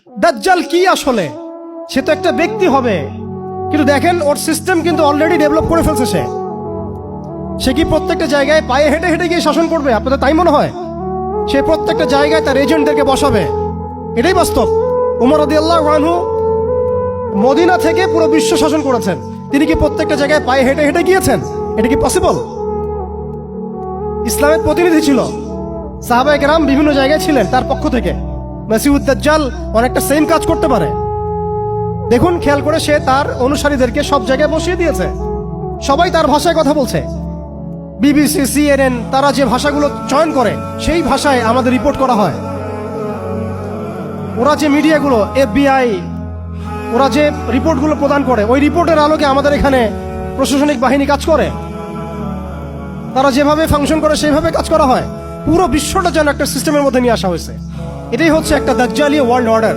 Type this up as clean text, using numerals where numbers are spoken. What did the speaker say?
দাজ্জাল কি আসলে? সে তো একটা ব্যক্তি হবে, কিন্তু দেখেন ওর সিস্টেম কিন্তু অলরেডি ডেভেলপ করে ফেলছে। সে কি প্রত্যেকটা জায়গায় পায়ে হেঁটে হেঁটে গিয়ে শাসন করবে? আপনাদের তাই মনে হয়? সে প্রত্যেকটা জায়গায় তার এজেন্টদেরকে বসাবে, এটাই বাস্তব। উমর রাদিয়াল্লাহু আনহু মদিনা থেকে পুরো বিশ্ব শাসন করেছেন, তিনি কি প্রত্যেকটা জায়গায় পায়ে হেঁটে হেঁটে গিয়েছেন? এটা কি পসিবল? ইসলামের প্রতিনিধি ছিল, সাহাবায়ে কেরাম বিভিন্ন জায়গায় ছিলেন তার পক্ষ থেকে। মাসিহুদ দাজ্জাল অনেকটা সেম কাজ করতে পারে। দেখুন, খেয়াল করে সে তার অনুসারীদেরকে সব জায়গায় বসিয়ে দিয়েছে, সবাই তার ভাষায় কথা বলছে। বিবিসি, CNN তারা যে ভাষাগুলো চয়ন করে সেই ভাষায় আমাদের রিপোর্ট করা হয়। ওরা যে মিডিয়াগুলো, FBI, ওরা যে রিপোর্টগুলো প্রদান করে, ওই রিপোর্টের আলোকে আমাদের এখানে প্রশাসনিক বাহিনী কাজ করে। তারা যেভাবে ফাংশন করে সেইভাবে কাজ করা হয়। পুরো বিশ্বটা যেন একটা সিস্টেমের মধ্যে নিয়ে আসা হয়েছে। এটাই হচ্ছে একটা দাজ্জালীয় ওয়ার্ল্ড অর্ডার।